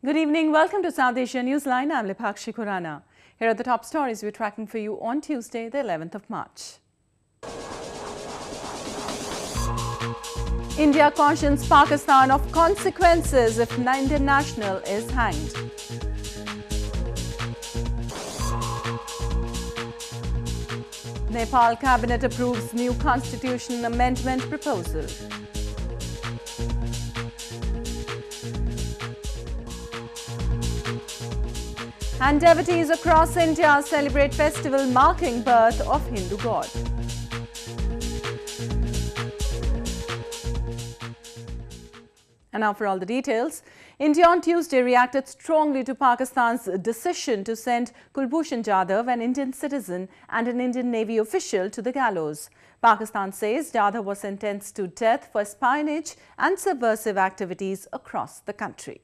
Good evening. Welcome to South Asia Newsline. I'm Lipakshi Khurana. Here are the top stories we're tracking for you on Tuesday, the 11th of March. India cautions Pakistan of consequences if Indian national is hanged. Nepal cabinet approves new constitution amendment proposal. And devotees across India celebrate festival marking birth of Hindu god. And now for all the details. India on Tuesday reacted strongly to Pakistan's decision to send Kulbhushan Jadhav, an Indian citizen and an Indian Navy official, to the gallows. Pakistan says Jadhav was sentenced to death for espionage and subversive activities across the country.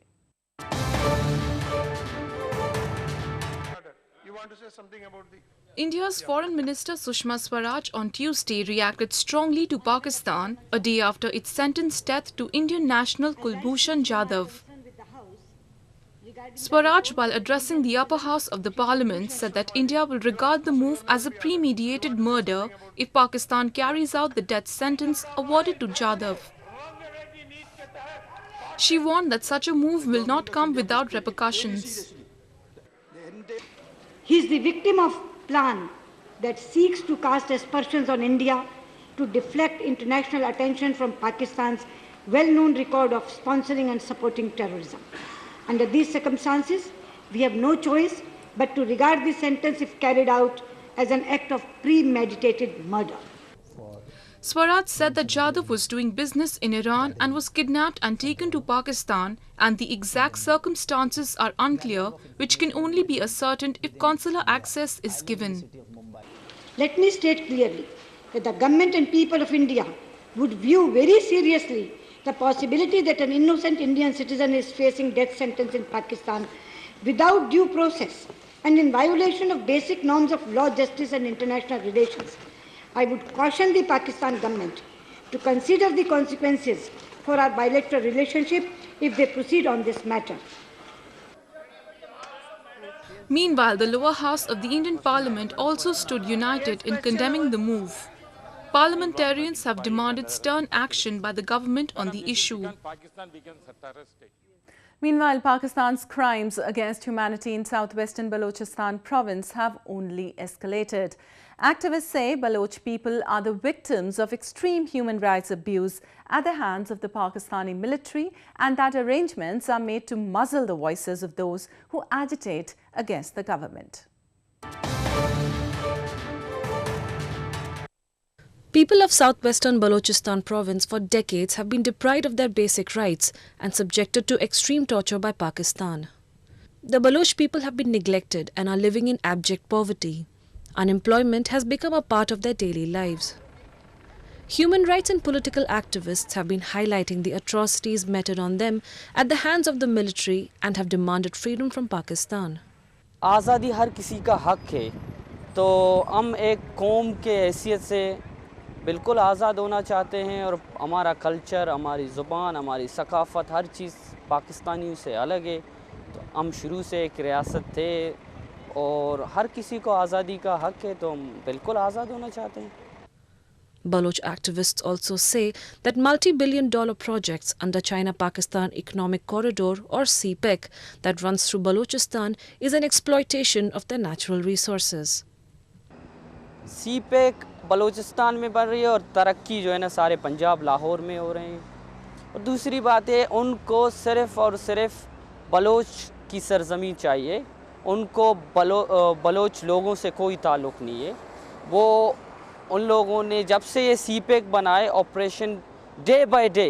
India's Foreign Minister Sushma Swaraj on Tuesday reacted strongly to Pakistan a day after it sentenced death to Indian national Kulbhushan Jadhav. Swaraj, while addressing the upper house of the parliament, said that India will regard the move as a premeditated murder if Pakistan carries out the death sentence awarded to Jadhav. She warned that such a move will not come without repercussions. He is the victim of a plan that seeks to cast aspersions on India to deflect international attention from Pakistan's well-known record of sponsoring and supporting terrorism. Under these circumstances, we have no choice but to regard this sentence, if carried out, as an act of premeditated murder. Swaraj said that Jadhav was doing business in Iran and was kidnapped and taken to Pakistan, and the exact circumstances are unclear, which can only be ascertained if consular access is given. Let me state clearly that the government and people of India would view very seriously the possibility that an innocent Indian citizen is facing death sentence in Pakistan without due process and in violation of basic norms of law, justice and international relations. I would caution the Pakistan government to consider the consequences for our bilateral relationship if they proceed on this matter. Meanwhile, the lower house of the Indian Parliament also stood united in condemning the move. Parliamentarians have demanded stern action by the government on the issue. Meanwhile, Pakistan's crimes against humanity in southwestern Balochistan province have only escalated. Activists say Baloch people are the victims of extreme human rights abuse at the hands of the Pakistani military, and that arrangements are made to muzzle the voices of those who agitate against the government. People of southwestern Balochistan province for decades have been deprived of their basic rights and subjected to extreme torture by Pakistan. The Baloch people have been neglected and are living in abject poverty. Unemployment has become a part of their daily lives. Human rights and political activists have been highlighting the atrocities meted on them at the hands of the military and have demanded freedom from Pakistan. आज़ादी हर किसी का हक है, तो हम एक कौम के हैसियत से बिल्कुल आज़ाद होना चाहते हैं और हमारा कल्चर, हमारी ज़ुबान, हमारी सकाफ़त, हर चीज़ पाकिस्तानियों से अलग है। तो हम शुरू से एक रियासत थे और हर किसी को आज़ादी का हक है, तो हम बिल्कुल आज़ाद होना चाहते हैं। Baloch activists also say that multi-billion-dollar projects under China-Pakistan Economic Corridor or CPEC that runs through Balochistan is an exploitation of their natural resources. CPEC Balochistan में बन रही है और तरक्की जो है ना सारे पंजाब लाहौर में हो रहे हैं। और दूसरी बात है, उनको सिर्फ़ और सिर्फ बलोच की सरज़मीं चाहिए, उनको बलोच लोगों से कोई ताल्लुक़ नहीं है। वो उन लोगों ने जब से ये CPEC बनाए ऑपरेशन डे बाय डे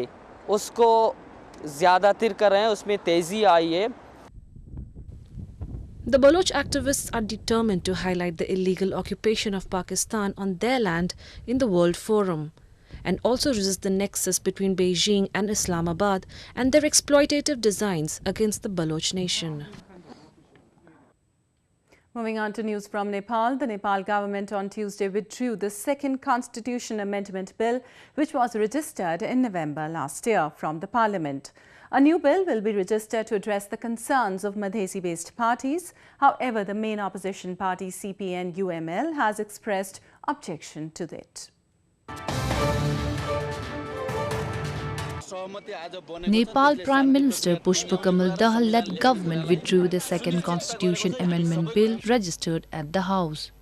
उसको ज़्यादातर कर रहे हैं, उसमें तेज़ी आई है। The Baloch activists are determined to highlight the illegal occupation of Pakistan on their land in the World Forum and also resist the nexus between Beijing and Islamabad and their exploitative designs against the Baloch nation. Moving on to news from Nepal, the Nepal government on Tuesday withdrew the second constitution amendment bill, which was registered in November last year from the parliament. A new bill will be registered to address the concerns of Madhesi-based parties. However, the main opposition party CPN-UML has expressed objection to it. Nepal Prime Minister Pushpa Kamal Dahal-led government withdrew the second Constitution Amendment Bill registered at the House.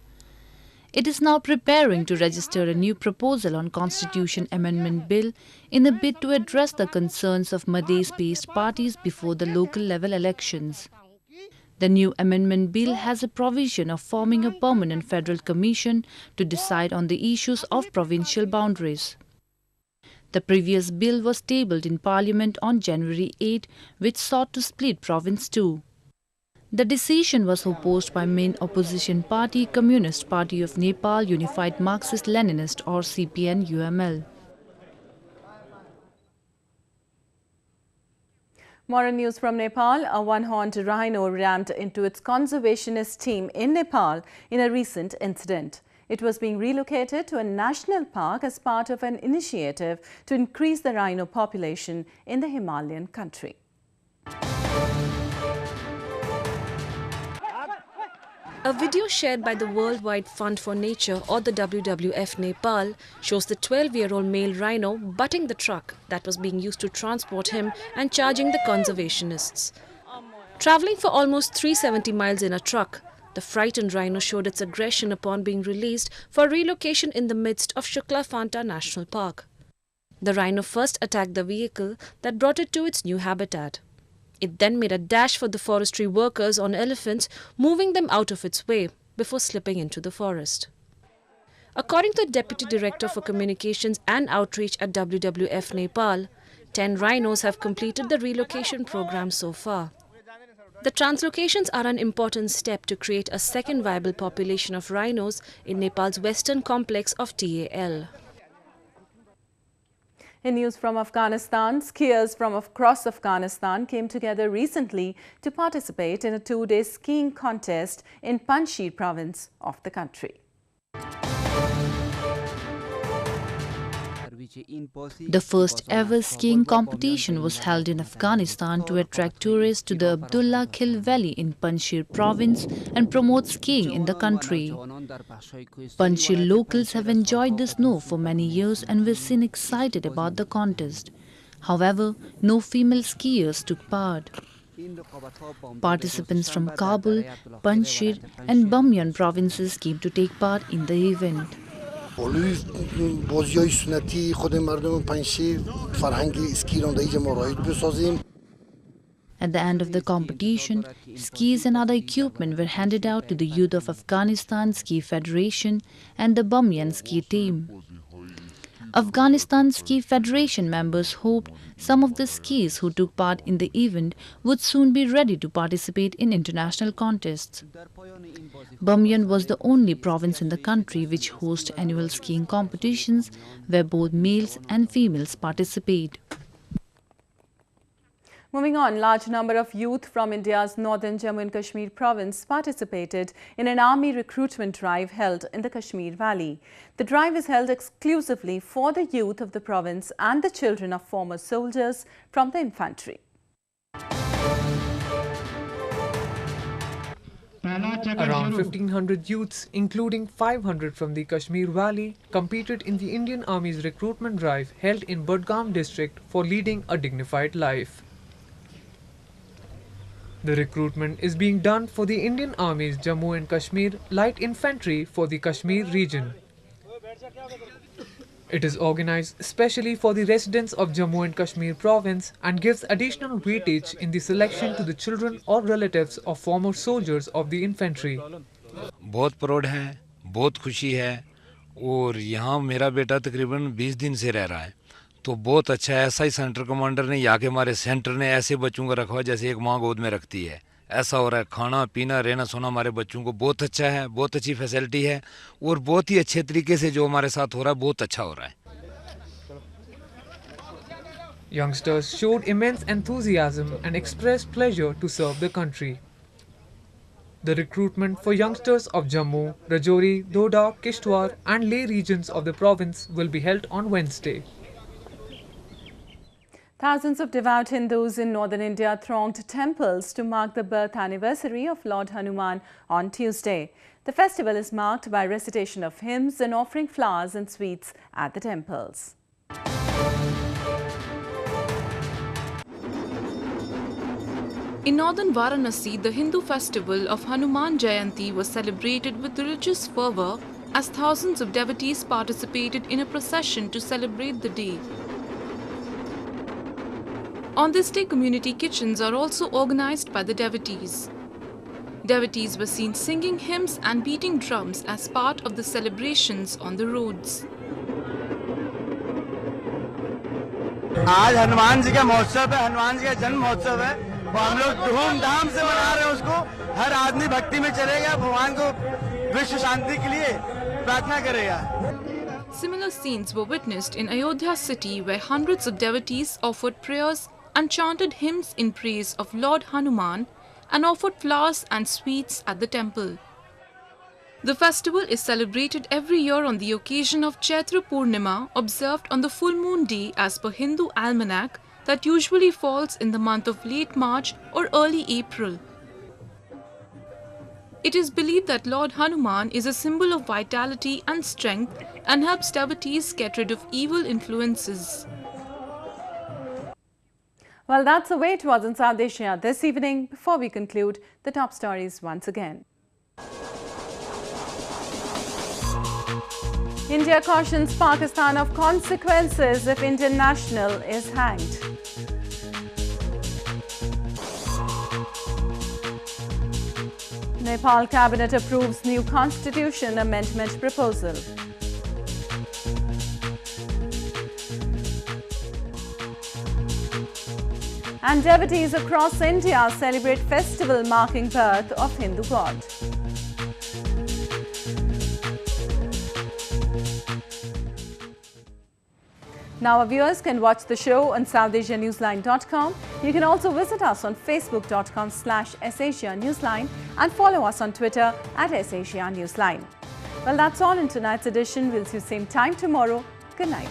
It is now preparing to register a new proposal on Constitution Amendment Bill in a bid to address the concerns of Madhes-based parties before the local level elections. The new amendment bill has a provision of forming a permanent federal commission to decide on the issues of provincial boundaries. The previous bill was tabled in Parliament on January 8, which sought to split Province 2. The decision was opposed by main opposition party Communist Party of Nepal Unified Marxist-Leninist or CPN-UML. More news from Nepal. A one-horned rhino rammed into its conservationist team in Nepal in a recent incident. It was being relocated to a national park as part of an initiative to increase the rhino population in the Himalayan country. A video shared by the Worldwide Fund for Nature or the WWF Nepal shows the 12-year-old male rhino butting the truck that was being used to transport him and charging the conservationists. Travelling for almost 370 miles in a truck, the frightened rhino showed its aggression upon being released for relocation in the midst of Shukla Phanta National Park. The rhino first attacked the vehicle that brought it to its new habitat. It then made a dash for the forestry workers on elephants, moving them out of its way before slipping into the forest. According to the Deputy Director for Communications and Outreach at WWF Nepal, 10 rhinos have completed the relocation program so far. The translocations are an important step to create a second viable population of rhinos in Nepal's western complex of TAL. In news from Afghanistan, skiers from across Afghanistan came together recently to participate in a two-day skiing contest in Panjshir province of the country. The first ever skiing competition was held in Afghanistan to attract tourists to the Abdullah Khil Valley in Panjshir province and promote skiing in the country. Panjshir locals have enjoyed the snow for many years and were seen excited about the contest. However, no female skiers took part. Participants from Kabul, Panjshir and Bamyan provinces came to take part in the event. بازی‌های سنتی خود مردم پنجشیر فرهنگ اسکی راندگی ما رایج بسازیم. At the end of the competition, skis and other equipment were handed out to the youth of Afghanistan Ski Federation and the Bamyan ski team. Afghanistan Ski Federation members hoped some of the skiers who took part in the event would soon be ready to participate in international contests. Bamyan was the only province in the country which hosts annual skiing competitions where both males and females participate. Moving on, large number of youth from India's northern Jammu and Kashmir province participated in an army recruitment drive held in the Kashmir Valley. The drive is held exclusively for the youth of the province and the children of former soldiers from the infantry. Around 1,500 youths, including 500 from the Kashmir Valley, competed in the Indian Army's recruitment drive held in Budgam district for leading a dignified life. The recruitment is being done for the Indian Army's Jammu and Kashmir Light Infantry for the Kashmir region. It is organized especially for the residents of Jammu and Kashmir province and gives additional weightage in the selection to the children or relatives of former soldiers of the infantry. बहुत proud है, बहुत खुशी है और यहाँ मेरा बेटा तकरीबन 20 दिन से रह रहा है, तो बहुत अच्छा है। ऐसा ही सेंटर कमांडर ने यहाँ के हमारे सेंटर ने ऐसे बच्चों को रखा जैसे एक माँ गोद में रखती है। ऐसा हो रहा है, खाना पीना रहना सोना हमारे बच्चों को बहुत अच्छा है, बहुत अच्छी फैसिलिटी है और बहुत ही अच्छे तरीके से जो हमारे साथ हो रहा है बहुत अच्छा हो रहा है। Youngsters showed immense enthusiasm and expressed pleasure to serve the country. The recruitment for youngsters of Jammu, Rajouri, Doda, Kishtwar and Leh regions of the province will be held on Wednesday. Thousands of devout Hindus in northern India thronged temples to mark the birth anniversary of Lord Hanuman on Tuesday. The festival is marked by recitation of hymns and offering flowers and sweets at the temples. In northern Varanasi, the Hindu festival of Hanuman Jayanti was celebrated with religious fervour as thousands of devotees participated in a procession to celebrate the day. On this day, community kitchens are also organized by the devotees. Devotees were seen singing hymns and beating drums as part of the celebrations on the roads. आज हनुमान जी का महोत्सव है, हनुमान जी का जन्म महोत्सव है, वो हम लोग धूमधाम से मना रहे हैं उसको। हर आदमी भक्ति में चलेगा, भगवान को विश्व शांति के लिए प्रार्थना करेगा। Similar scenes were witnessed in Ayodhya city, where hundreds of devotees offered prayers and chanted hymns in praise of Lord Hanuman and offered flowers and sweets at the temple. The festival is celebrated every year on the occasion of Chaitra Purnima, observed on the full moon day as per Hindu almanac that usually falls in the month of late March or early April. It is believed that Lord Hanuman is a symbol of vitality and strength and helps devotees get rid of evil influences. Well, that's the way it was in South Asia this evening. Before we conclude, the top stories once again. India cautions Pakistan of consequences if Indian national is hanged. Nepal cabinet approves new constitution amendment proposal. And devotees across India celebrate festival marking birth of Hindu god. Now our viewers can watch the show on SouthAsiaNewsline.com. You can also visit us on Facebook.com/SAsiaNewsline and follow us on Twitter @SAsiaNewsline. Well, that's all in tonight's edition. We'll see you same time tomorrow. Good night.